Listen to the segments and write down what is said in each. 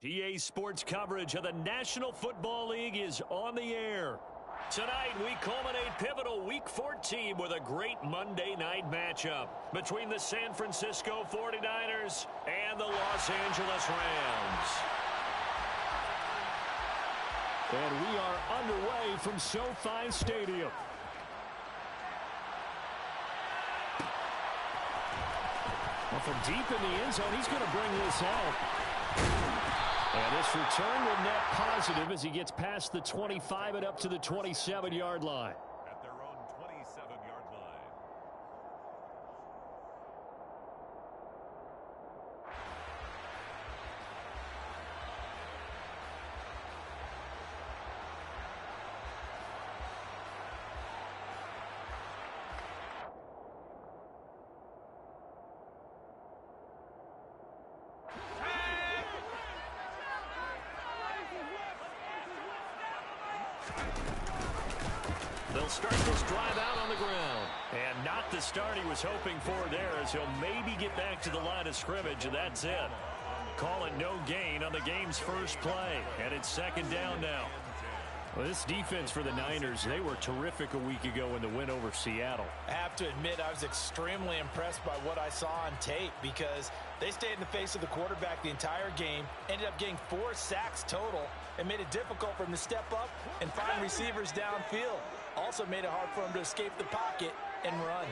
PA Sports coverage of the National Football League is on the air. Tonight, we culminate pivotal Week 14 with a great Monday night matchup between the San Francisco 49ers and the Los Angeles Rams. And we are underway from SoFi Stadium. Well, from deep in the end zone, he's going to bring this out. And this return will net positive as he gets past the 25 and up to the 27-yard line. At their own 27-yard line. They'll start this drive out on the ground. And not the start he was hoping for there, as he'll maybe get back to the line of scrimmage, and that's it. Call it no gain on the game's first play. And it's second down now. Well, this defense for the Niners, they were terrific a week ago in the win over Seattle. I have to admit, I was extremely impressed by what I saw on tape because they stayed in the face of the quarterback the entire game, ended up getting 4 sacks total, and made it difficult for him to step up and find receivers downfield. Also made it hard for him to escape the pocket and run.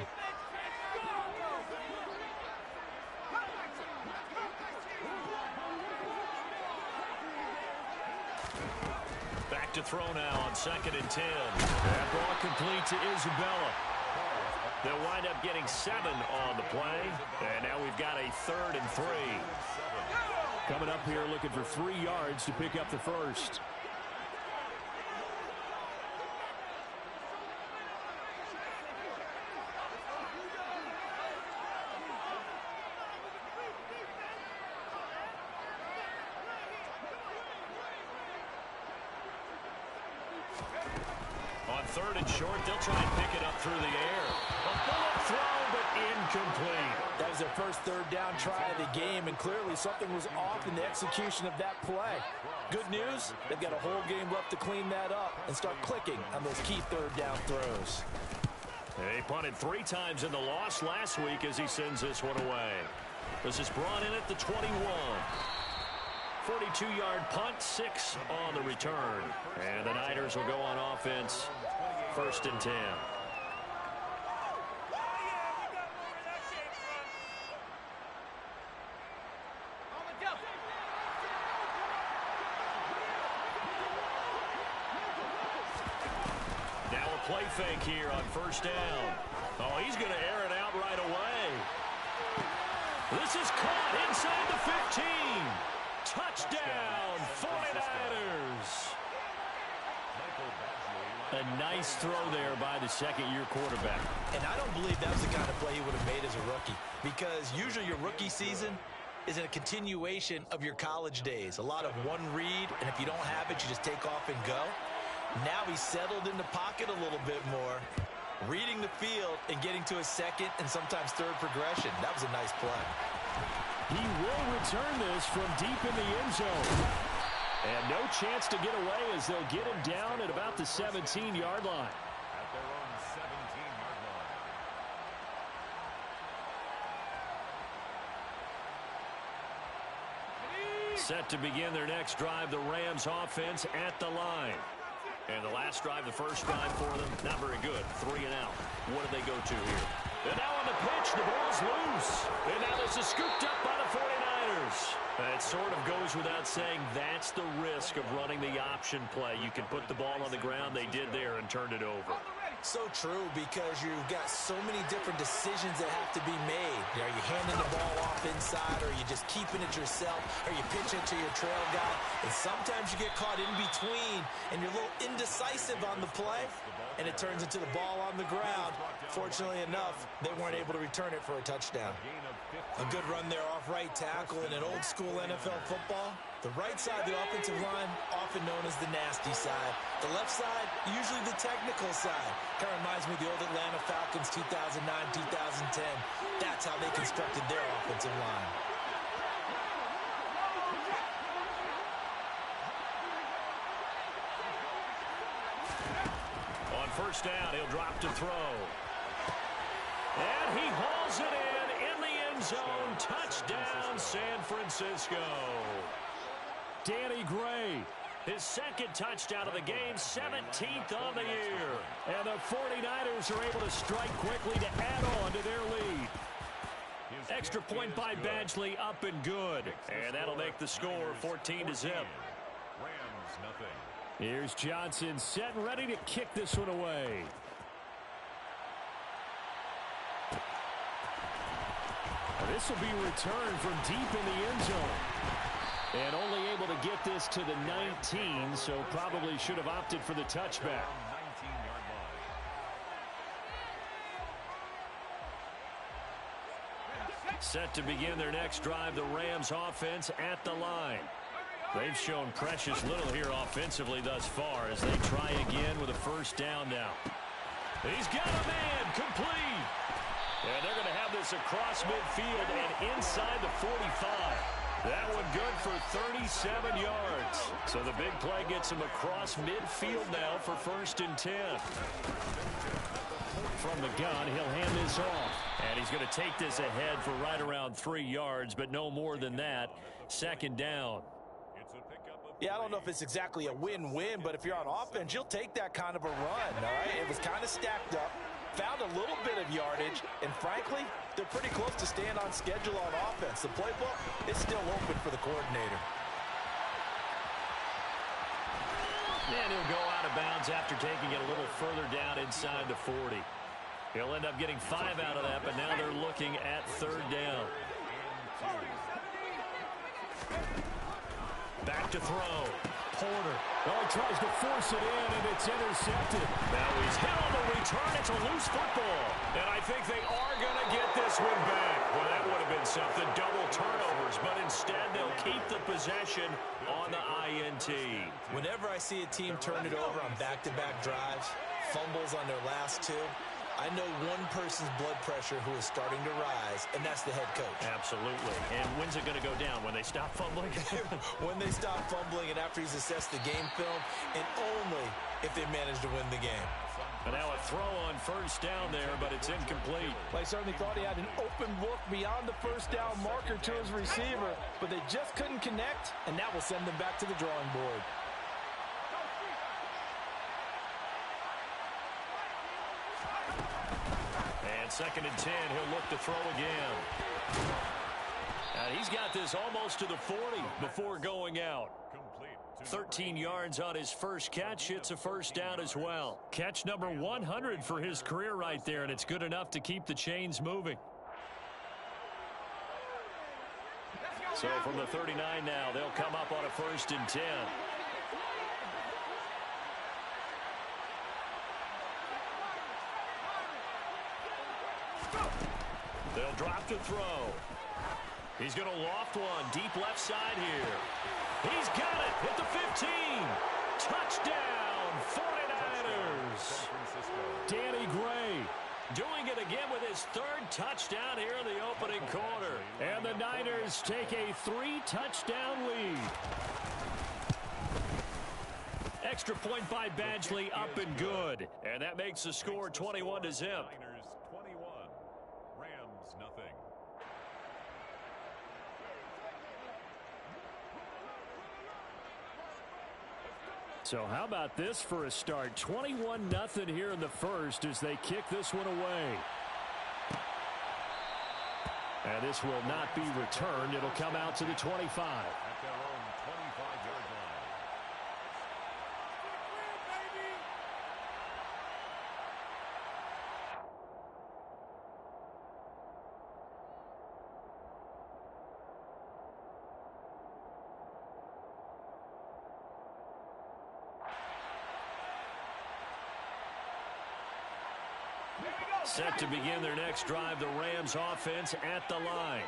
Back to throw now on 2nd and 10. That ball complete to Isabella. They'll wind up getting 7 on the play. And now we've got a 3rd and 3. Coming up here looking for 3 yards to pick up the first. On 3rd and short, they'll try and pick it up through the air. A bullet throw, but incomplete. That was their first 3rd down try of the game, and clearly something was off in the execution of that play. Good news, they've got a whole game left to clean that up and start clicking on those key 3rd down throws. They punted 3 times in the loss last week as he sends this one away. This is brought in at the 21. 42-yard punt, 6 on the return. And the Niners will go on offense, 1st and 10. Now a play fake here on 1st down. Oh, he's going to air it out right away. This is caught inside the 15. Touchdown, 49ers. A nice throw there by the second-year quarterback. And I don't believe that was the kind of play he would have made as a rookie, because usually your rookie season is a continuation of your college days. A lot of one read, and if you don't have it, you just take off and go. Now he's settled in the pocket a little bit more, reading the field and getting to a 2nd and sometimes 3rd progression. That was a nice play. He will return this from deep in the end zone. And no chance to get away as they'll get him down at about the 17-yard line. At their own 17-yard line. Set to begin their next drive, the Rams offense at the line. And the last drive, the first drive for them, not very good. 3 and out. What do they go to here? And now on the pitch, the ball's loose. And now this is scooped up by the 49ers. It sort of goes without saying that's the risk of running the option play. You can put the ball on the ground. They did there and turned it over. So true, because you've got so many different decisions that have to be made. Are you handing the ball off inside, or are you just keeping it yourself? Are you pitching to your trail guy? And sometimes you get caught in between, and you're a little indecisive on the play, and it turns into the ball on the ground. Fortunately enough, they weren't able to return it for a touchdown. A good run there off right tackle in an old-school NFL football. The right side of the offensive line, often known as the nasty side. The left side, usually the technical side. Kind of reminds me of the old Atlanta Falcons 2009, 2010. That's how they constructed their offensive line. first down. He'll drop to throw. And he hauls it in the end zone. Touchdown, San Francisco. Danny Gray. His second touchdown of the game, 17th on the year. And the 49ers are able to strike quickly to add on to their lead. Extra point by Badgley, up and good. And that'll make the score 14-0. Rams nothing. Here's Johnson set and ready to kick this one away. This will be returned from deep in the end zone. And only able to get this to the 19, so probably should have opted for the touchback. 19-yard line. Set to begin their next drive, the Rams offense at the line. They've shown precious little here offensively thus far as they try again with a first down now. He's got a man, complete. And they're going to have this across midfield and inside the 45. That one good for 37 yards. So the big play gets him across midfield now for 1st and 10. From the gun, he'll hand this off. And he's going to take this ahead for right around 3 yards, but no more than that. 2nd down. Yeah, I don't know if it's exactly a win-win, but if you're on offense, you'll take that kind of a run, all right? It was kind of stacked up, found a little bit of yardage, and frankly, they're pretty close to staying on schedule on offense. The playbook is still open for the coordinator. And he'll go out of bounds after taking it a little further down inside the 40. He'll end up getting 5 out of that, but now they're looking at 3rd down. Back to throw. Porter. Oh, he tries to force it in, and it's intercepted. Now he's hit on the return. It's a loose football. And I think they are going to get this one back. Well, that would have been something. Double turnovers. But instead, they'll keep the possession on the INT. Whenever I see a team turn it over on back-to-back drives, fumbles on their last 2, I know one person's blood pressure who is starting to rise, and that's the head coach. Absolutely. And when's it going to go down? When they stop fumbling? When they stop fumbling and after he's assessed the game film, and only if they manage to win the game. And now a throw on 1st down there, but it's incomplete. They certainly thought he had an open look beyond the 1st down marker to his receiver, but they just couldn't connect, and that will send them back to the drawing board. And 2nd and 10, he'll look to throw again. And he's got this almost to the 40 before going out. 13 yards on his first catch. It's a 1st down as well. Catch number 100 for his career right there, and it's good enough to keep the chains moving. So from the 39 now, they'll come up on a 1st and 10. They'll drop to throw. He's going to loft one deep left side here. He's got it at the 15. Touchdown, 49ers. Danny Gray. Doing it again with his 3rd touchdown here in the opening quarter. And the Niners take a 3-touchdown lead. Extra point by Badgley, up and good. And that makes the score 21-0. Niners 21. Rams nothing. So how about this for a start? 21-0 here in the first as they kick this one away. And this will not be returned. It'll come out to the 25. At their own 25-yard line. Set to begin their next drive, the Rams offense at the line.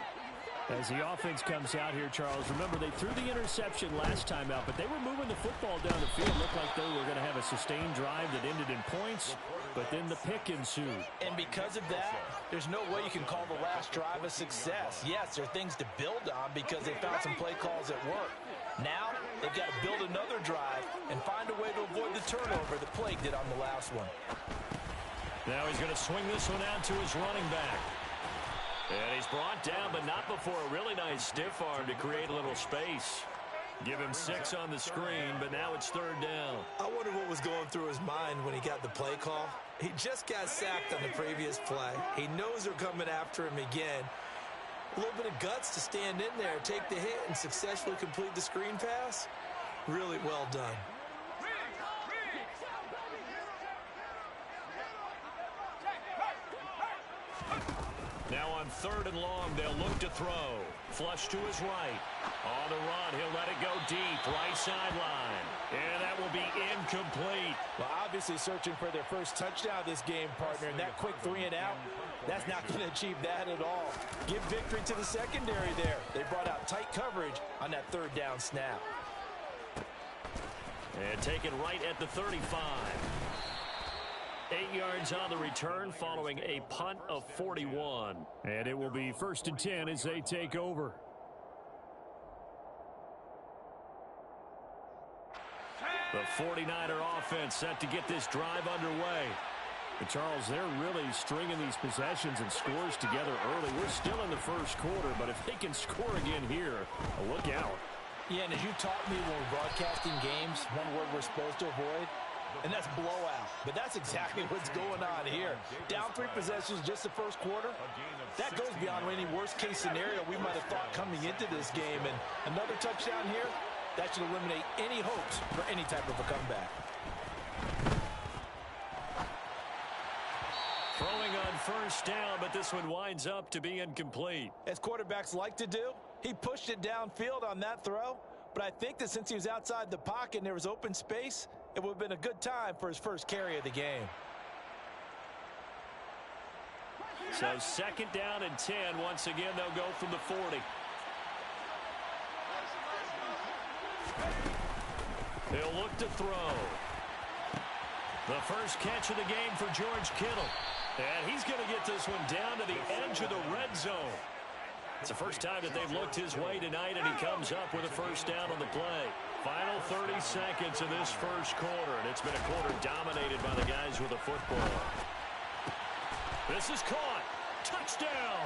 As the offense comes out here, Charles, remember they threw the interception last time out, but they were moving the football down the field. Looked like they were going to have a sustained drive that ended in points. but then the pick ensued. And because of that, there's no way you can call the last drive a success. Yes, there are things to build on because they found some play calls at work. Now, they've got to build another drive and find a way to avoid the turnover that plagued it on the last one. Now he's going to swing this one out to his running back. And he's brought down, but not before a really nice stiff arm to create a little space. Give him 6 on the screen, but now it's 3rd down. I wonder what was going through his mind when he got the play call. He just got sacked on the previous play. He knows they're coming after him again. A little bit of guts to stand in there, take the hit, and successfully complete the screen pass. Really well done. Now on 3rd and long, they'll look to throw. Flush to his right. On the run, he'll let it go deep, right sideline. And that will be incomplete. Well, obviously searching for their first touchdown this game, partner, and that quick 3 and out, that's not going to achieve that at all. Give victory to the secondary there. They brought out tight coverage on that 3rd down snap. And taken right at the 35. 8 yards on the return following a punt of 41. And it will be 1st and 10 as they take over. The 49er offense set to get this drive underway. But Charles, they're really stringing these possessions and scores together early. We're still in the first quarter, but if they can score again here, look out. Yeah, and as you taught me when we're broadcasting games, one word we're supposed to avoid, and that's blowout. But that's exactly what's going on here. Down 3 possessions just the first quarter. That goes beyond any worst-case scenario we might have thought coming into this game. And another touchdown here, that should eliminate any hopes for any type of a comeback. Throwing on 1st down, but this one winds up to be incomplete. As quarterbacks like to do, he pushed it downfield on that throw. But I think that since he was outside the pocket and there was open space, it would have been a good time for his first carry of the game. So 2nd down and 10. Once again, they'll go from the 40. He'll look to throw. The first catch of the game for George Kittle. And he's going to get this one down to the edge of the red zone. It's the first time that they've looked his way tonight, and he comes up with a 1st down on the play. Final 30 seconds of this first quarter, and it's been a quarter dominated by the guys with the football. This is caught. Touchdown.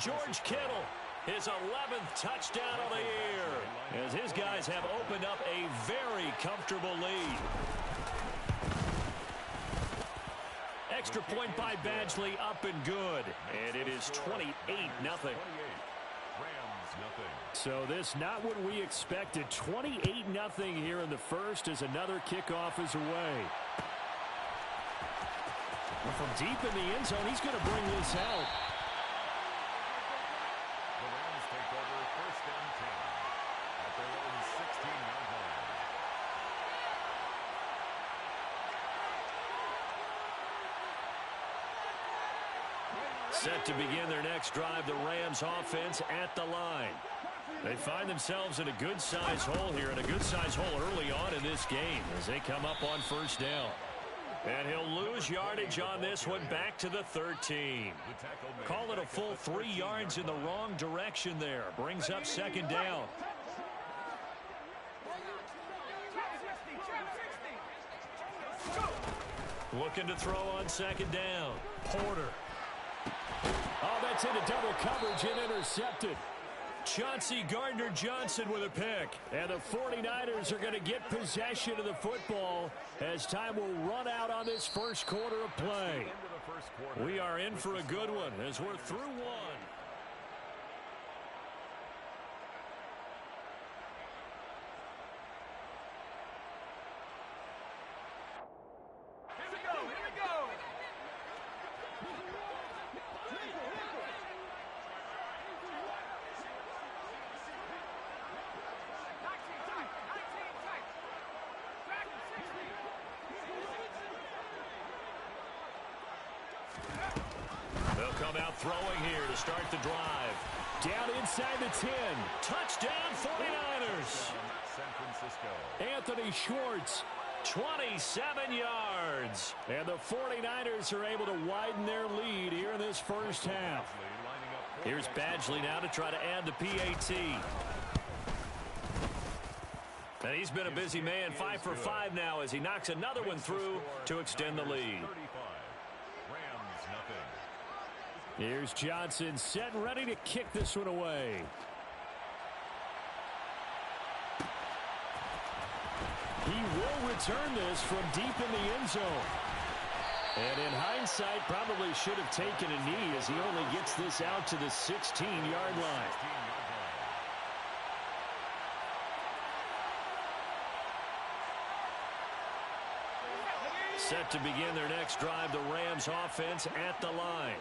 George Kittle, his 11th touchdown of the year, as his guys have opened up a very comfortable lead. Extra point by Badgley, up and good. And it is 28-0. So this not what we expected. 28-0 here in the first as another kickoff is away. Well, from deep in the end zone, he's going to bring this out. The Rams take over 1st and 10 at their own 16-yard line. Set to begin their next drive, the Rams offense at the line. They find themselves in a good-sized hole here, and a good-sized hole early on in this game as they come up on 1st down. And he'll lose yardage on this one back to the 13. Call it a full 3 yards in the wrong direction there. Brings up 2nd down. Looking to throw on 2nd down. Porter. Oh, that's into double coverage and intercepted. Chauncey Gardner-Johnson with a pick. And the 49ers are going to get possession of the football as time will run out on this first quarter of play. We are in for a good one as we're through one. They'll come out throwing here to start the drive. Down inside the 10. Touchdown 49ers. San Francisco. Anthony Schwartz 27 yards. And the 49ers are able to widen their lead here in this first half. Here's Badgley now to try to add the PAT. And he's been a busy man, 5 for 5 now as he knocks another one through to extend the lead. Here's Johnson set and ready to kick this one away. He will return this from deep in the end zone. And in hindsight, probably should have taken a knee as he only gets this out to the 16-yard line. Set to begin their next drive, the Rams offense at the line.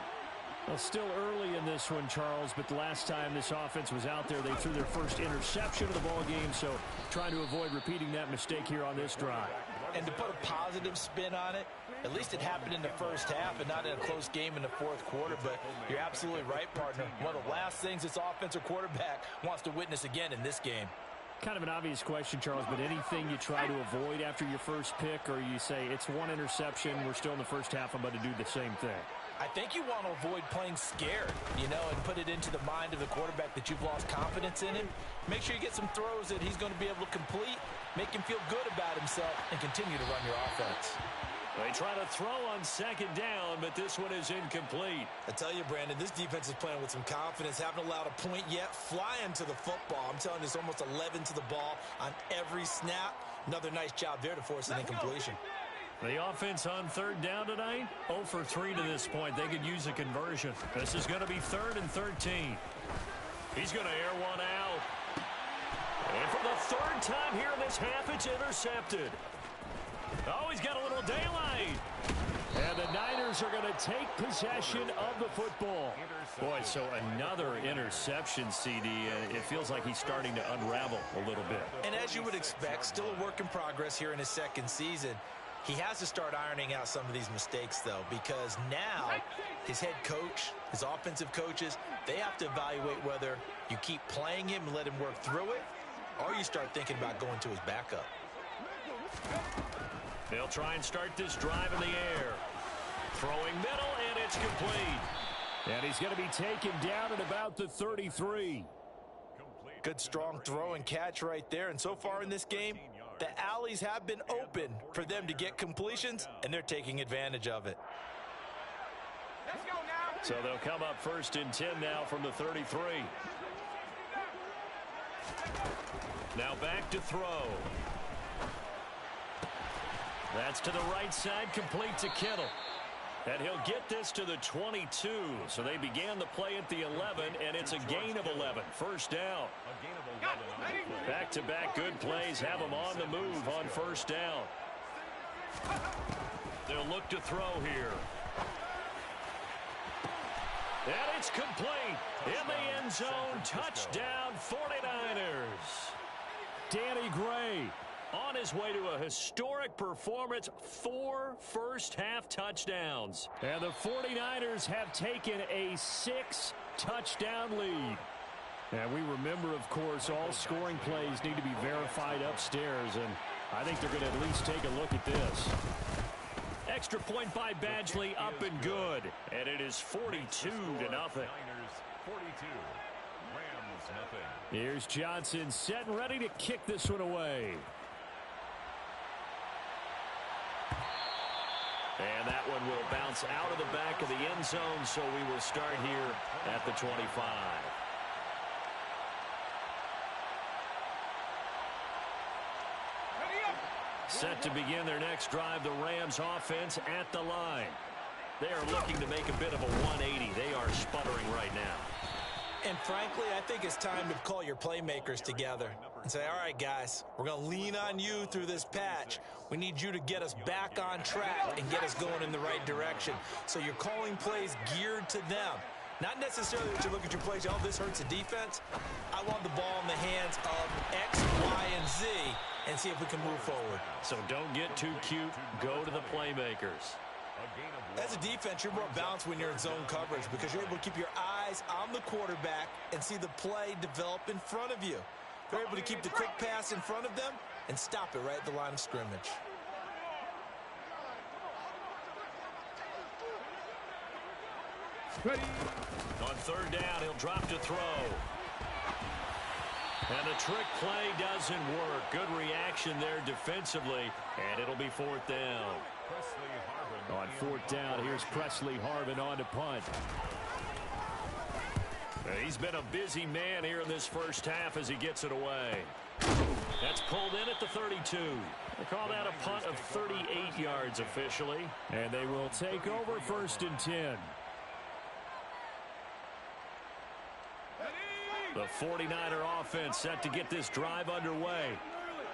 Well, still early in this one, Charles, but the last time this offense was out there, they threw their first interception of the ball game, so trying to avoid repeating that mistake here on this drive. And to put a positive spin on it, at least it happened in the first half and not in a close game in the fourth quarter, but you're absolutely right, partner. One of the last things this offensive quarterback wants to witness again in this game. Kind of an obvious question, Charles, but anything you try to avoid after your first pick, or you say it's one interception, we're still in the first half, I'm about to do the same thing? I think you want to avoid playing scared, you know, and put it into the mind of the quarterback that you've lost confidence in him. Make sure you get some throws that he's going to be able to complete, make him feel good about himself, and continue to run your offense. They try to throw on second down, but this one is incomplete. I tell you, Brandon, this defense is playing with some confidence. Haven't allowed a point yet. Flying to the football. I'm telling you, it's almost 11 to the ball on every snap. Another nice job there to force an incompletion. The offense on third down tonight, 0 for 3 to this point. They could use a conversion. This is going to be 3rd and 13. He's going to air one out. And for the third time here in this half, it's intercepted. Oh, he's got a little daylight. And the Niners are going to take possession of the football. Boy, so another interception, CD. It feels like he's starting to unravel a little bit. And as you would expect, still a work in progress here in his second season. He has to start ironing out some of these mistakes, though, because now his head coach, his offensive coaches, they have to evaluate whether you keep playing him and let him work through it, or you start thinking about going to his backup. They'll try and start this drive in the air. Throwing middle, and it's complete. And he's going to be taken down at about the 33. Good strong throw and catch right there. And so far in this game, the alleys have been open for them to get completions, and they're taking advantage of it. So they'll come up 1st and 10 now from the 33. Now back to throw. That's to the right side, complete to Kittle. And he'll get this to the 22. So they began the play at the 11, and it's a gain of 11. First down. Back-to-back good plays have them on the move on first down. They'll look to throw here. And it's complete. In the end zone, touchdown 49ers. Danny Gray on his way to a historic performance, 4 first-half touchdowns. And the 49ers have taken a 6-touchdown lead. And we remember, of course, all scoring plays need to be verified upstairs, and I think they're going to at least take a look at this. Extra point by Badgley, up and good. And it is 42-0. Here's Johnson set and ready to kick this one away. And that one will bounce out of the back of the end zone, so we will start here at the 25. Set to begin their next drive, the Rams offense at the line. They are looking to make a bit of a 180. They are sputtering right now. And frankly, I think it's time to call your playmakers together and say, all right, guys, we're going to lean on you through this patch. We need you to get us back on track and get us going in the right direction. So you're calling plays geared to them. Not necessarily that you look at your plays, oh, this hurts the defense. I want the ball in the hands of X, Y, and Z and see if we can move forward. So don't get too cute. Go to the playmakers. As a defense, you're more balanced when you're in zone coverage because you're able to keep your eyes on the quarterback and see the play develop in front of you. They're able to keep the quick pass in front of them and stop it right at the line of scrimmage. On third down, he'll drop to throw. And the trick play doesn't work. Good reaction there defensively, and it'll be fourth down. On fourth down, here's Presley Harvin on to punt. He's been a busy man here in this first half as he gets it away. That's pulled in at the 32. They call that a punt of 38 yards officially. And they will take over first and 10. The 49er offense set to get this drive underway.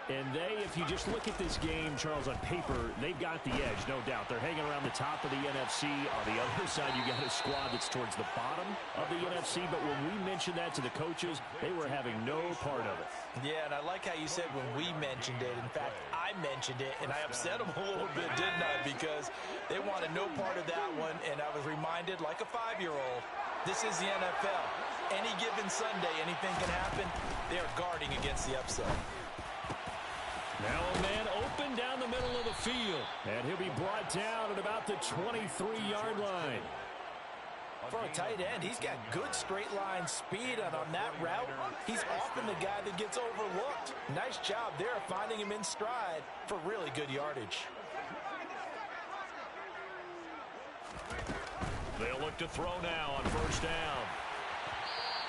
And they, if you just look at this game, Charles, on paper, they've got the edge, no doubt. They're hanging around the top of the NFC. On the other side, you got a squad that's towards the bottom of the NFC. But when we mentioned that to the coaches, they were having no part of it. Yeah, and I like how you said when we mentioned it. In fact, I mentioned it, and I upset them a little bit, didn't I? Because they wanted no part of that one, and I was reminded, like a 5-year-old, this is the NFL. Any given Sunday, anything can happen. They are guarding against the upset. Now a man open down the middle of the field. And he'll be brought down at about the 23-yard line. For a tight end, he's got good straight line speed, and on that route, he's often the guy that gets overlooked. Nice job there finding him in stride for really good yardage. They'll look to throw now on first down.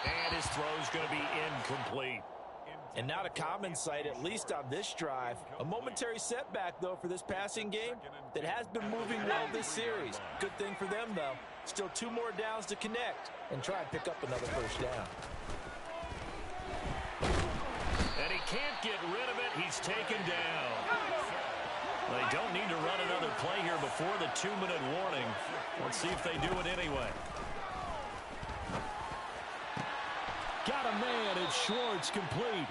And his throw's going to be incomplete. And not a common sight, at least on this drive. A momentary setback, though, for this passing game that has been moving well this series. Good thing for them, though. Still 2 more downs to connect and try and pick up another first down. And he can't get rid of it. He's taken down. They don't need to run another play here before the 2-minute warning. Let's see if they do it anyway. Got a man, it's Schwartz, complete.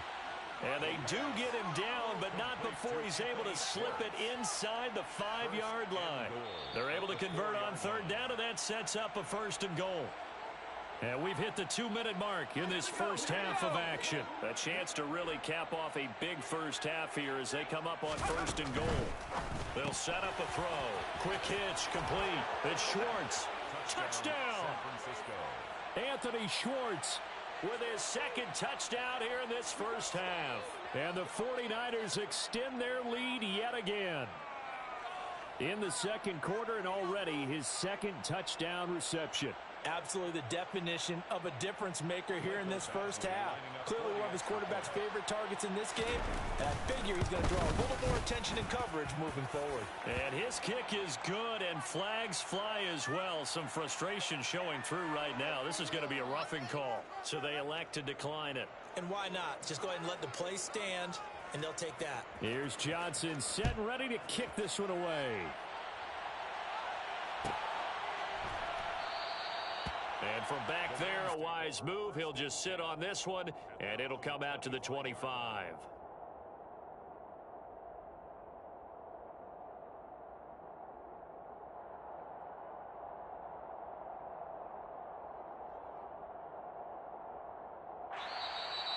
And they do get him down, but not before he's able to slip it inside the 5-yard line. They're able to convert on third down, and that sets up a first and goal. And we've hit the 2-minute mark in this first half of action. A chance to really cap off a big first half here as they come up on first and goal. They'll set up a throw. Quick hitch, complete. It's Schwartz. Touchdown! Anthony Schwartz with his second touchdown here in this first half. And the 49ers extend their lead yet again. In the second quarter, and already his second touchdown reception. Absolutely the definition of a difference maker here in this first half. Clearly one of his quarterback's favorite targets in this game. And I figure he's going to draw a little more attention and coverage moving forward. And his kick is good, and flags fly as well. Some frustration showing through right now. This is going to be a roughing call, so they elect to decline it. And why not? Just go ahead and let the play stand, and they'll take that. Here's Johnson set and ready to kick this one away. And from back there, a wise move. He'll just sit on this one, and it'll come out to the 25.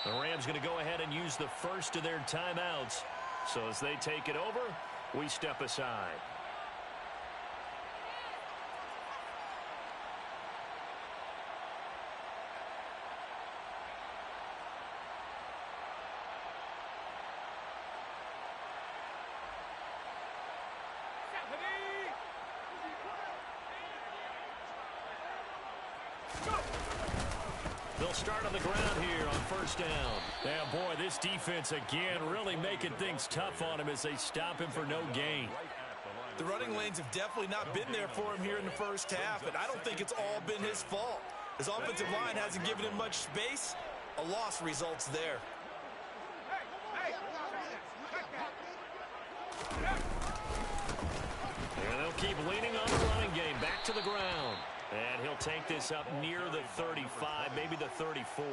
The Rams going to go ahead and use the first of their timeouts. So as they take it over, we step aside. They'll start on the ground here on first down. Yeah, boy, this defense again really making things tough on him as they stop him for no gain. The running lanes have definitely not been there for him here in the first half, and I don't think it's all been his fault. His offensive line hasn't given him much space. A loss results there. And they'll keep leaning on the running game. Back to the ground. And he'll take this up near the 35, maybe the 34.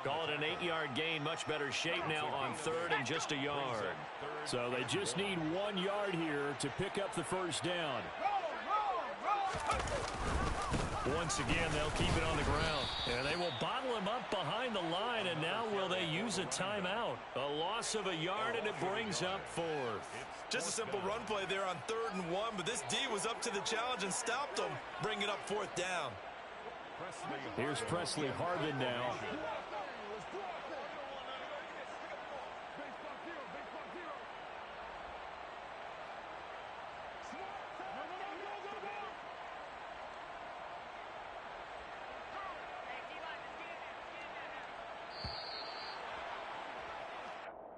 Call it an 8-yard gain. Much better shape now on third and just a yard. So they just need 1 yard here to pick up the first down. Once again, they'll keep it on the ground. And they will bottle him up behind the line, and now will they use use a timeout. A loss of a yard, and it brings up fourth. Just a simple run play there on 3rd and 1, but this D was up to the challenge and stopped them, bringing up 4th down. Here's Presley Harvin now.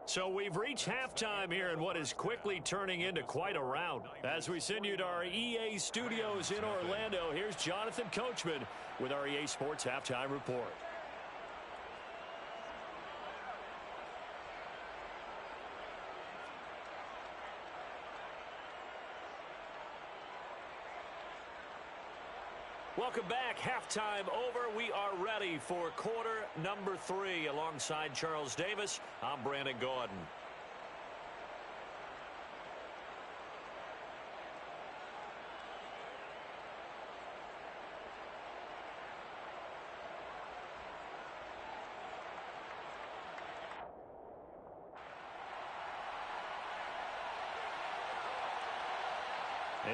So we've reached halftime here in what is quickly turning into quite a rout. As we send you to our EA studios in Orlando, here's Jonathan Coachman with our EA Sports Halftime Report. Welcome back. Halftime over. We are ready for quarter number 3. Alongside Charles Davis, I'm Brandon Gaudin.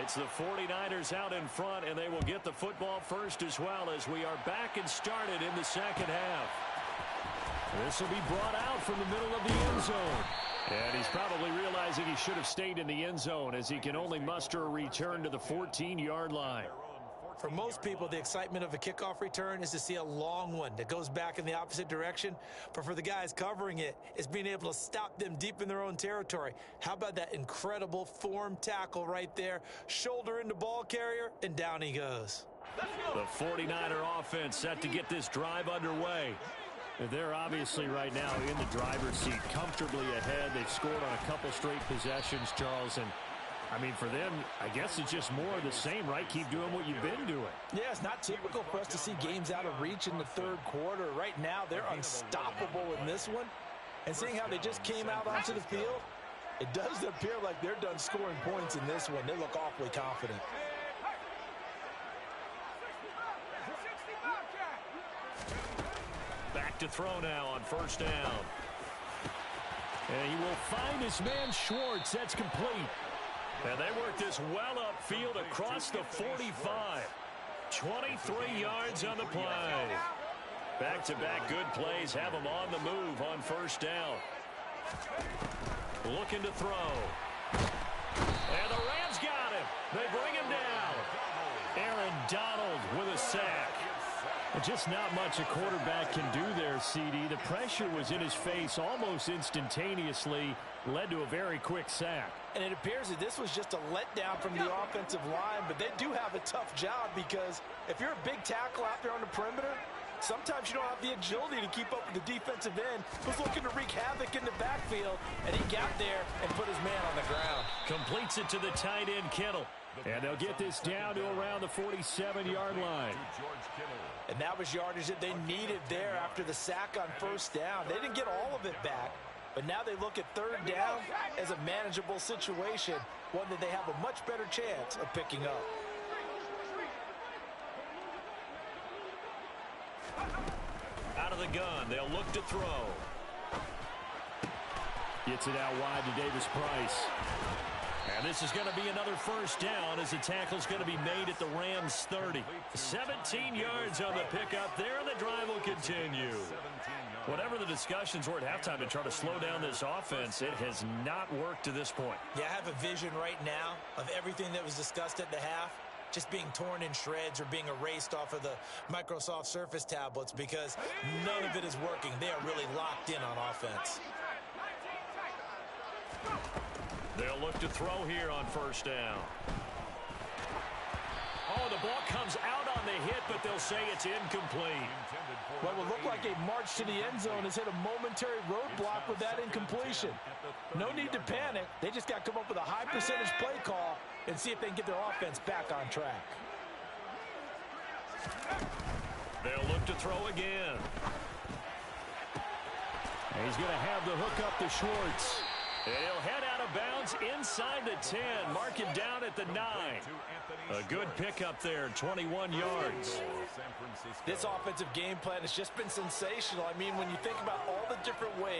It's the 49ers out in front, and they will get the football first as well as we are back and started in the second half. This will be brought out from the middle of the end zone. And he's probably realizing he should have stayed in the end zone as he can only muster a return to the 14-yard line. For most people, the excitement of a kickoff return is to see a long one that goes back in the opposite direction. But for the guys covering it, it's being able to stop them deep in their own territory. How about that incredible form tackle right there? Shoulder into ball carrier, and down he goes. The 49er offense set to get this drive underway. They're obviously right now in the driver's seat, comfortably ahead. They've scored on a couple straight possessions, Charles, and I mean, for them, I guess it's just more of the same, right? Keep doing what you've been doing. Yeah, it's not typical for us to see games out of reach in the 3rd quarter. Right now, they're unstoppable in this one. And seeing how they just came out onto the field, it does appear like they're done scoring points in this one. They look awfully confident. Back to throw now on first down. And he will find his man Schwartz. That's complete. And they work this well upfield across the 45. 23 yards on the play. Back-to-back good plays have them on the move on first down. Looking to throw. And the Rams got him. They bring him down. Aaron Donald with a sack. Just not much a quarterback can do there, CD. The pressure was in his face almost instantaneously, led to a very quick sack. And it appears that this was just a letdown from the offensive line, but they do have a tough job because if you're a big tackle out there on the perimeter, sometimes you don't have the agility to keep up with the defensive end who's looking to wreak havoc in the backfield, and he got there and put his man on the ground. Completes it to the tight end, Kittle. And they'll get this down to around the 47-yard line. And that was yardage that they needed there after the sack on first down. They didn't get all of it back, but now they look at 3rd down as a manageable situation, one that they have a much better chance of picking up. Out of the gun, they'll look to throw. Gets it out wide to Davis Price. And this is going to be another first down as the tackle's going to be made at the Rams 30. 17 yards on the pickup there, and the drive will continue. Whatever the discussions were at halftime to try to slow down this offense, it has not worked to this point. Yeah, I have a vision right now of everything that was discussed at the half just being torn in shreds or being erased off of the Microsoft Surface tablets because none of it is working. They are really locked in on offense. They'll look to throw here on first down. Oh, the ball comes out on the hit, but they'll say it's incomplete. What will look like a march to the end zone has hit a momentary roadblock with that incompletion. No need to panic. They just got to come up with a high percentage play call and see if they can get their offense back on track. They'll look to throw again. And he's going to have the hook up to Schwartz. And he'll head out of bounds inside the 10. Mark him down at the 9. A good pickup there, 21 yards. This offensive game plan has just been sensational. I mean, when you think about all the different ways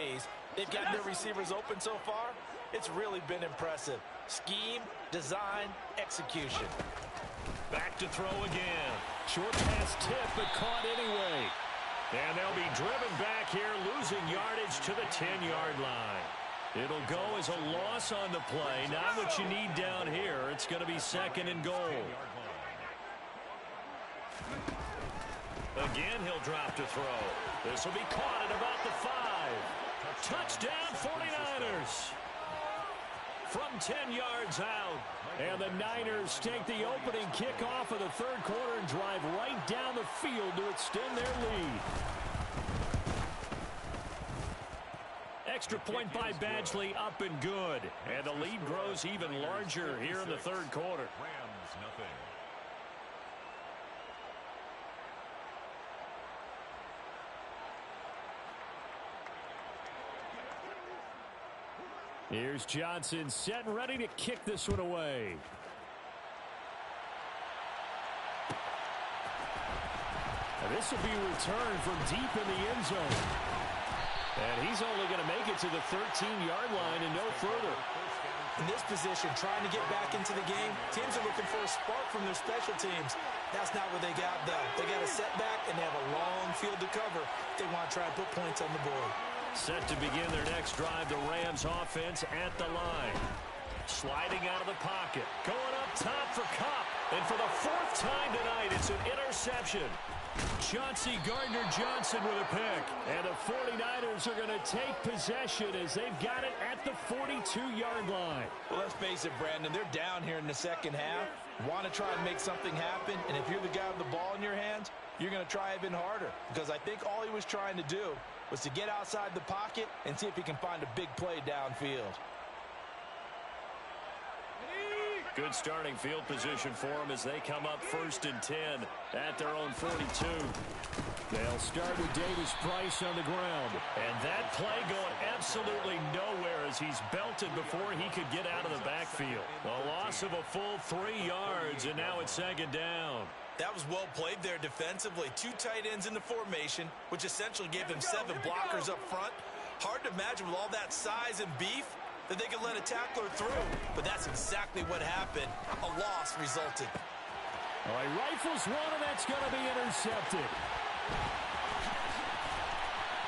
at getting their receivers open so far, it's really been impressive. Scheme, design, execution. Back to throw again. Short pass tip, but caught anyway. And they'll be driven back here, losing yardage to the 10-yard line. It'll go as a loss on the play. Not what you need down here. It's going to be 2nd and goal. Again, he'll drop to throw. This will be caught at about the 5. Touchdown, 49ers. From 10 yards out. And the Niners take the opening kickoff of the third quarter and drive right down the field to extend their lead. Extra point by Badgley, up and good. And the lead grows even larger here in the third quarter. Rams, nothing. Here's Johnson set and ready to kick this one away. And this will be returned from deep in the end zone. And he's only going to make it to the 13-yard line and no further. In this position, trying to get back into the game, teams are looking for a spark from their special teams. That's not what they got, though. They got a setback, and they have a long field to cover if they want to try and put points on the board. Set to begin their next drive, the Rams offense at the line. Sliding out of the pocket. Going up top for Kupp. And for the 4th time tonight, it's an interception. Chauncey Gardner-Johnson with a pick. And the 49ers are going to take possession as they've got it at the 42-yard line. Well, let's face it, Brandon, they're down here in the second half. Want to try and make something happen, and if you're the guy with the ball in your hands, you're going to try even harder. Because I think all he was trying to do was to get outside the pocket and see if he can find a big play downfield. Good starting field position for them as they come up 1st and 10 at their own 42. They'll start with Davis Price on the ground. And that play going absolutely nowhere as he's belted before he could get out of the backfield. A loss of a full 3 yards, and now it's 2nd down. That was well played there defensively. 2 tight ends in the formation, which essentially gave them 7 blockers up front. Hard to imagine with all that size and beef that they could let a tackler through. But that's exactly what happened. A loss resulted. All right, rifles one, and that's going to be intercepted.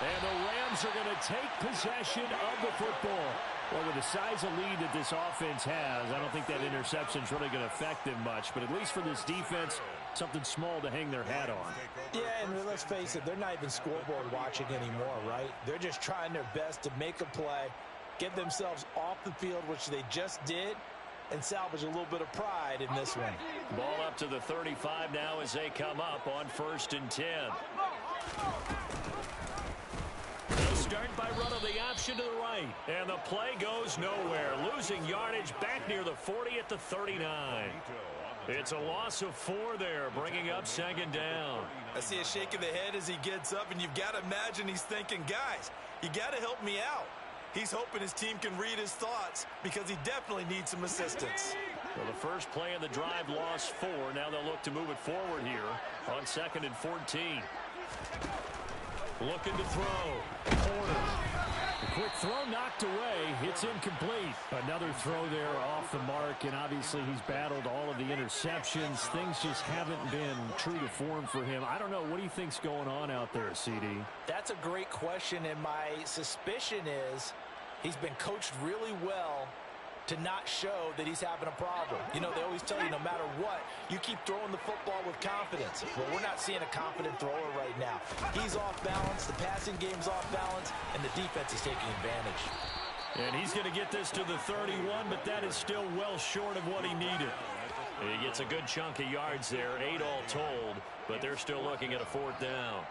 And the Rams are going to take possession of the football. Well, with the size of lead that this offense has, I don't think that interception is really going to affect them much. But at least for this defense, something small to hang their hat on. Yeah, and let's face it, they're not even scoreboard watching anymore, right? They're just trying their best to make a play, get themselves off the field, which they just did, and salvage a little bit of pride in this one. Ball up to the 35 now as they come up on 1st and 10. They'll start by running the option to the right. And the play goes nowhere. Losing yardage back near the 40 at the 39. It's a loss of 4 there, bringing up 2nd down. I see a shake of the head as he gets up, and you've got to imagine he's thinking, guys, you got to help me out. He's hoping his team can read his thoughts because he definitely needs some assistance. Well, the first play of the drive lost 4. Now they'll look to move it forward here on 2nd and 14. Looking to throw. Corner. The quick throw knocked away. It's incomplete. Another throw there off the mark, and obviously he's battled all of the interceptions. Things just haven't been true to form for him. I don't know. What do you think's going on out there, CD? That's a great question, and my suspicion is he's been coached really well to not show that he's having a problem. You know, they always tell you no matter what, you keep throwing the football with confidence. Well, we're not seeing a confident thrower right now. He's off balance, the passing game's off balance, and the defense is taking advantage. And he's going to get this to the 31, but that is still well short of what he needed. He gets a good chunk of yards there, 8 all told, but they're still looking at a 4th down.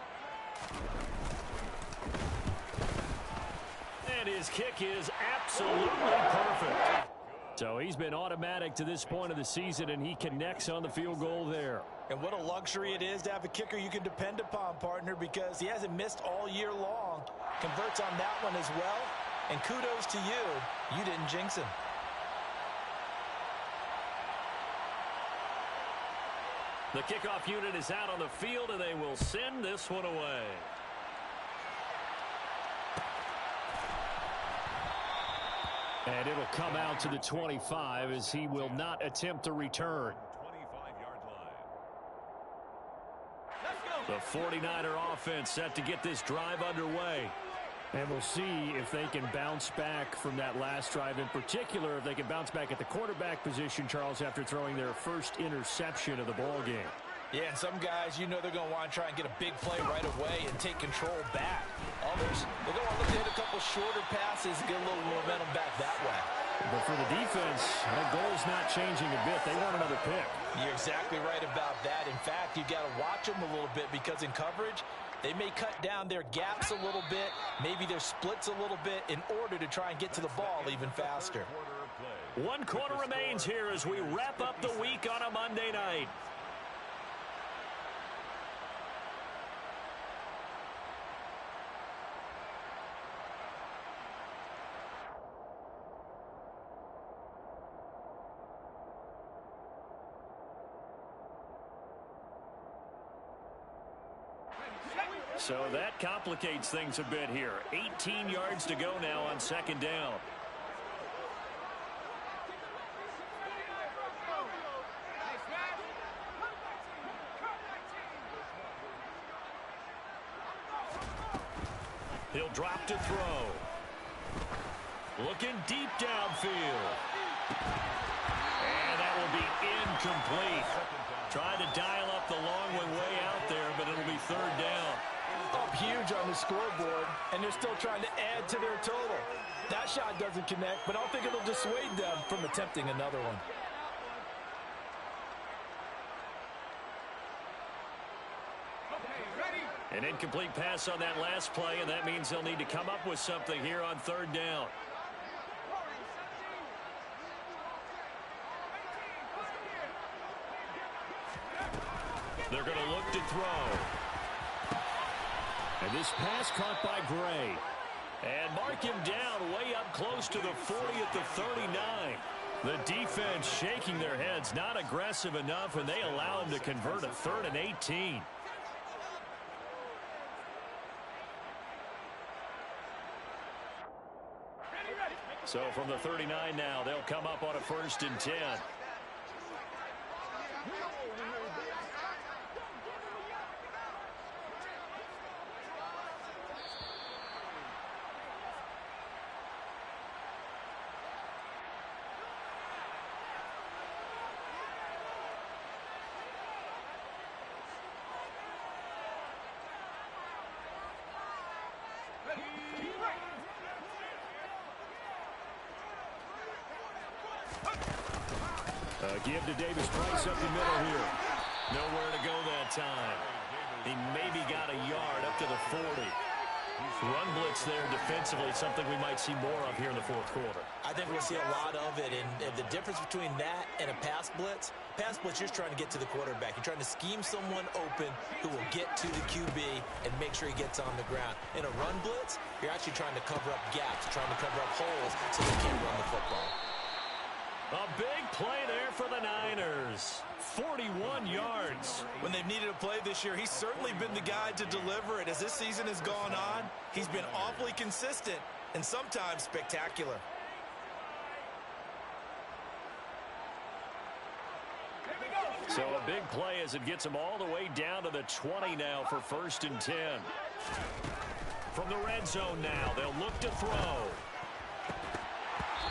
And his kick is absolutely perfect. So he's been automatic to this point of the season, and he connects on the field goal there. And what a luxury it is to have a kicker you can depend upon, partner, because he hasn't missed all year long. Converts on that one as well. And kudos to you. You didn't jinx him. The kickoff unit is out on the field, and they will send this one away. And it'll come out to the 25 as he will not attempt to return. 25-yard line. The 49er offense set to get this drive underway. And we'll see if they can bounce back from that last drive. In particular, if they can bounce back at the quarterback position, Charles, after throwing their first interception of the ball game. Yeah, some guys, you know they're going to want to try and get a big play right away and take control back. Others, they're going to look to hit a couple shorter passes and get a little momentum back that way. But for the defense, that goal's not changing a bit. They want another pick. You're exactly right about that. In fact, you've got to watch them a little bit because in coverage, they may cut down their gaps a little bit, maybe their splits a little bit in order to try and get to the ball even faster. One quarter remains here as we wrap up the week on a Monday night. So that complicates things a bit here. 18 yards to go now on second down. He'll drop to throw. Looking deep downfield. And that will be incomplete. Tried to dial up the long one way out there, but it'll be third down. Up huge on the scoreboard, and they're still trying to add to their total. That shot doesn't connect, but I don't think it'll dissuade them from attempting another one. An incomplete pass on that last play, and that means they'll need to come up with something here on third down. They're going to look to throw. And this pass caught by Gray. And mark him down way up close to the 40 at the 39. The defense shaking their heads, not aggressive enough, and they allow him to convert a 3rd and 18. So from the 39 now, they'll come up on a 1st and 10. Give to Davis Price up the middle here. Nowhere to go that time. He maybe got a yard up to the 40. Run blitz there defensively, something we might see more of here in the 4th quarter. I think we'll see a lot of it, and the difference between that and a pass blitz, you're just trying to get to the quarterback. You're trying to scheme someone open who will get to the QB and make sure he gets on the ground. In a run blitz, you're actually trying to cover up gaps, trying to cover up holes so they can't run the football. A big play there for the Niners. 41 yards. When they've needed a play this year, he's certainly been the guy to deliver it. As this season has gone on, he's been awfully consistent and sometimes spectacular. So a big play as it gets them all the way down to the 20 now for 1st and 10. From the red zone now, they'll look to throw.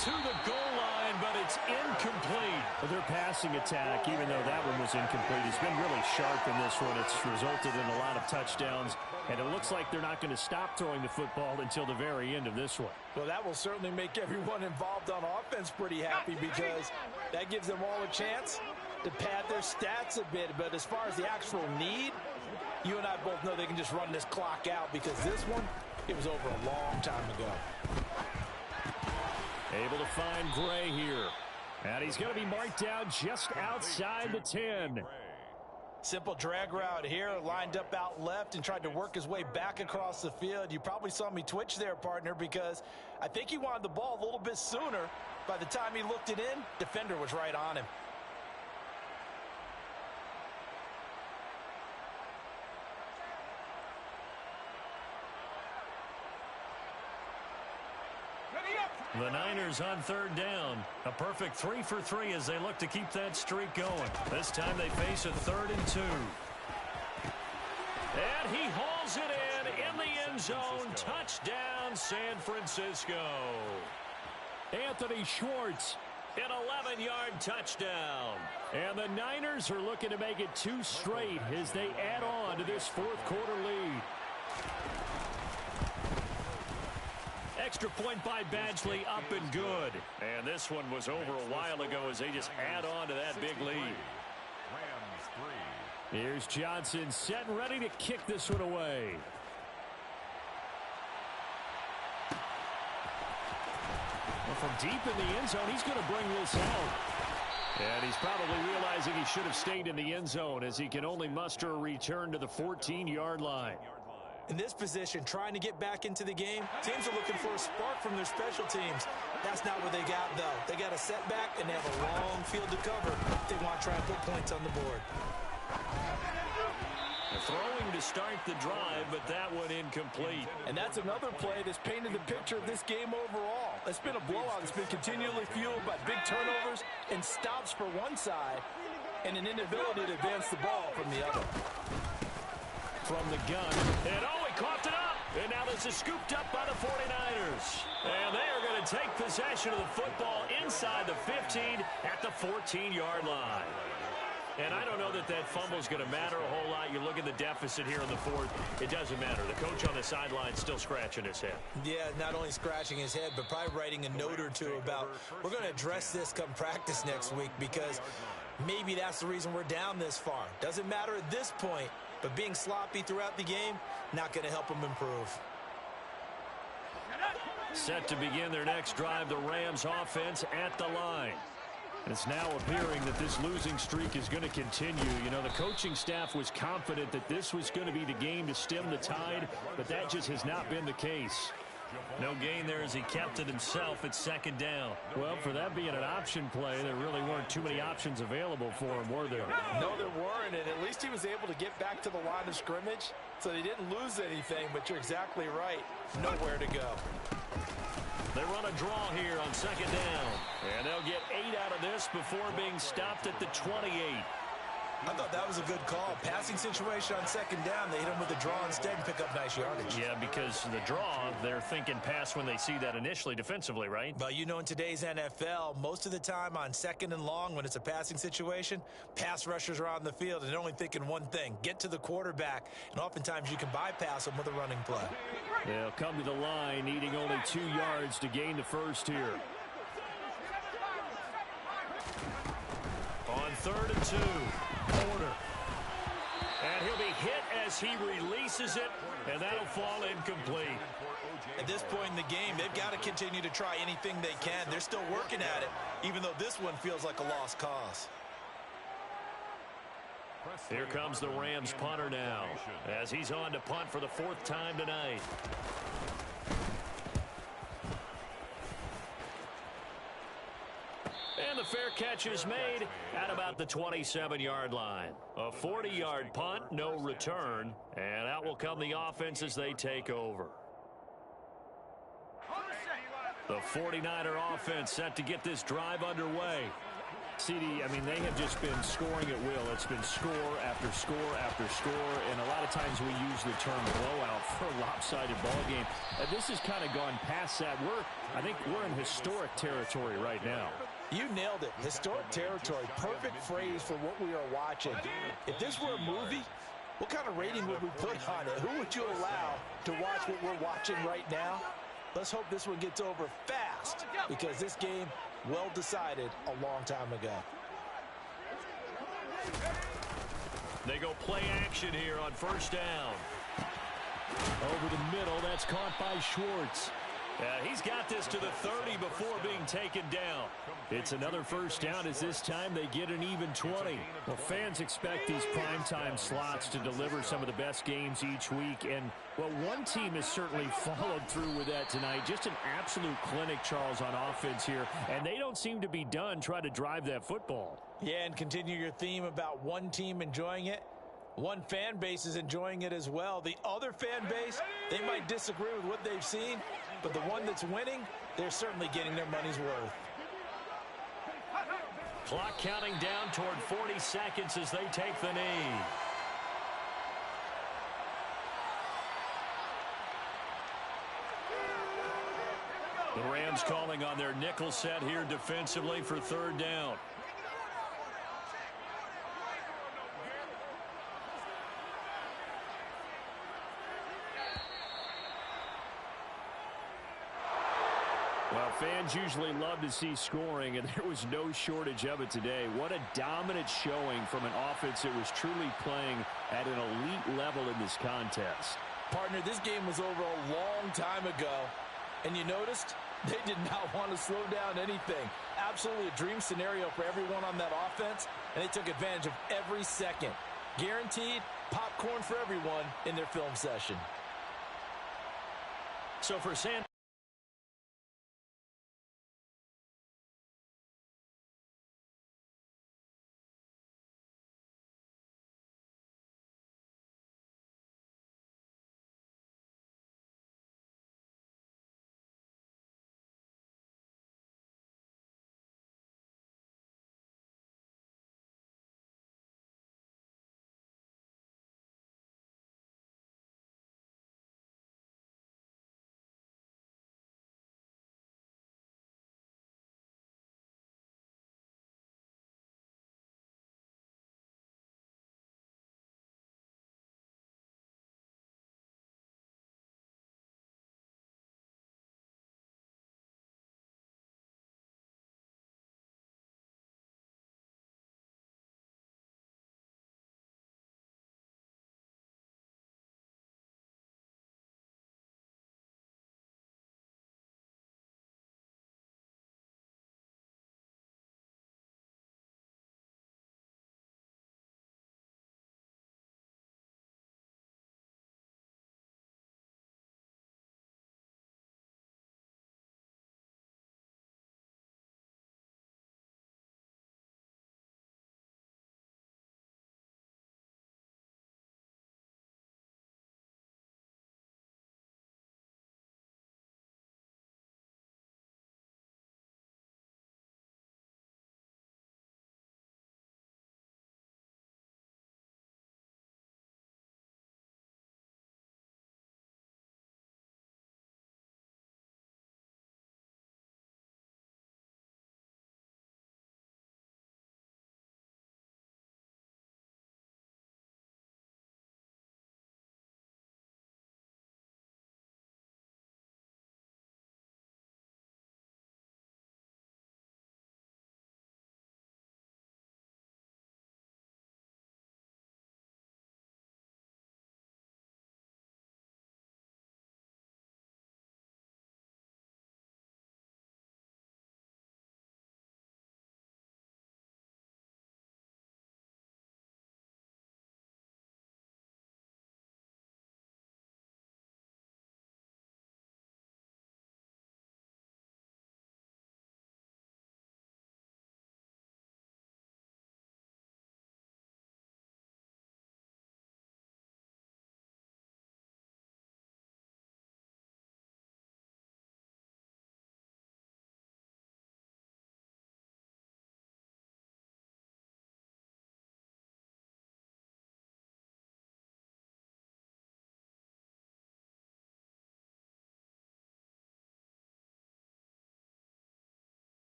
To the goal line, but it's incomplete. Well, their passing attack, even though that one was incomplete, has been really sharp in this one. It's resulted in a lot of touchdowns, and it looks like they're not going to stop throwing the football until the very end of this one. Well, that will certainly make everyone involved on offense pretty happy because that gives them all a chance to pad their stats a bit. But as far as the actual need, you and I both know they can just run this clock out because this one, it was over a long time ago. Able to find Gray here. And he's going to be marked down just outside the 10. Simple drag route here, lined up out left and tried to work his way back across the field. You probably saw me twitch there, partner, because I think he wanted the ball a little bit sooner. By the time he looked it in, defender was right on him. The Niners on third down. A perfect 3 for 3 as they look to keep that streak going. This time they face a 3rd and 2. And he hauls it in the end zone. Touchdown, San Francisco. Anthony Schwartz. An 11-yard touchdown. And the Niners are looking to make it 2 straight as they add on to this fourth quarter lead. Extra point by Badgley, up and good. And this one was over a while ago as they just add on to that big lead. Here's Johnson set and ready to kick this one away. Well, from deep in the end zone, he's going to bring this out. And he's probably realizing he should have stayed in the end zone as he can only muster a return to the 14-yard line. In this position, trying to get back into the game, teams are looking for a spark from their special teams. That's not what they got, though. They got a setback, and they have a long field to cover if they want to try and put points on the board. Throwing to start the drive, but that one incomplete. And that's another play that's painted the picture of this game overall. It's been a blowout that's been continually fueled by big turnovers and stops for one side and an inability to advance the ball from the other. From the gun, and he coughed it up. And now this is scooped up by the 49ers. And they are going to take possession of the football inside the 15 at the 14-yard line. And I don't know that that fumble is going to matter a whole lot. You look at the deficit here in the fourth. It doesn't matter. The coach on the sideline still scratching his head. Yeah, not only scratching his head, but probably writing a note or two about, we're going to address this come practice next week because maybe that's the reason we're down this far. Doesn't matter at this point, but being sloppy throughout the game, not going to help them improve. Set to begin their next drive, the Rams offense at the line. It's now appearing that this losing streak is going to continue. You know, the coaching staff was confident that this was going to be the game to stem the tide, but that just has not been the case. No gain there as he kept it himself at second down. Well, for that being an option play, there really weren't too many options available for him, were there? No, there weren't, and at least he was able to get back to the line of scrimmage, so he didn't lose anything, but you're exactly right. Nowhere to go. They run a draw here on second down. And they'll get 8 out of this before being stopped at the 28. I thought that was a good call. Passing situation on second down. They hit him with a draw instead and pick up nice yardage. Yeah, because the draw, they're thinking pass when they see that initially defensively, right? Well, you know, in today's NFL, most of the time on second and long, when it's a passing situation, pass rushers are on the field and they're only thinking one thing, get to the quarterback. And oftentimes you can bypass them with a running play. They'll come to the line, needing only 2 yards to gain the first here. On 3rd and 2. Corner. And he'll be hit as he releases it, and that'll fall incomplete. At this point in the game, they've got to continue to try anything they can. They're still working at it, even though this one feels like a lost cause. Here comes the Rams punter now, as he's on to punt for the 4th time tonight. And the fair catch is made at about the 27-yard line. A 40-yard punt, no return. And out will come the offense as they take over. The 49er offense set to get this drive underway. CD, I mean, they have just been scoring at will. It's been score after score after score, and a lot of times we use the term blowout for a lopsided ball game. And this has kind of gone past that. I think we're in historic territory right now. You nailed it. Historic territory. Perfect phrase for what we are watching. If this were a movie, what kind of rating would we put on it? Who would you allow to watch what we're watching right now? Let's hope this one gets over fast, because this game, well decided a long time ago. They go play action here on 1st down. Over the middle, that's caught by Schwartz. He's got this to the 30 before being taken down. It's another 1st down as this time they get an even 20. Well, fans expect these primetime slots to deliver some of the best games each week. And, well, one team has certainly followed through with that tonight. Just an absolute clinic, Charles, on offense here. And they don't seem to be done trying to drive that football. Yeah, and continue your theme about one team enjoying it. One fan base is enjoying it as well. The other fan base, they might disagree with what they've seen, but the one that's winning, they're certainly getting their money's worth. Clock counting down toward 40 seconds as they take the knee. The Rams calling on their nickel set here defensively for third down. Well, fans usually love to see scoring, and there was no shortage of it today. What a dominant showing from an offense that was truly playing at an elite level in this contest. Partner, this game was over a long time ago, and you noticed they did not want to slow down anything. Absolutely a dream scenario for everyone on that offense, and they took advantage of every second. Guaranteed popcorn for everyone in their film session. So for San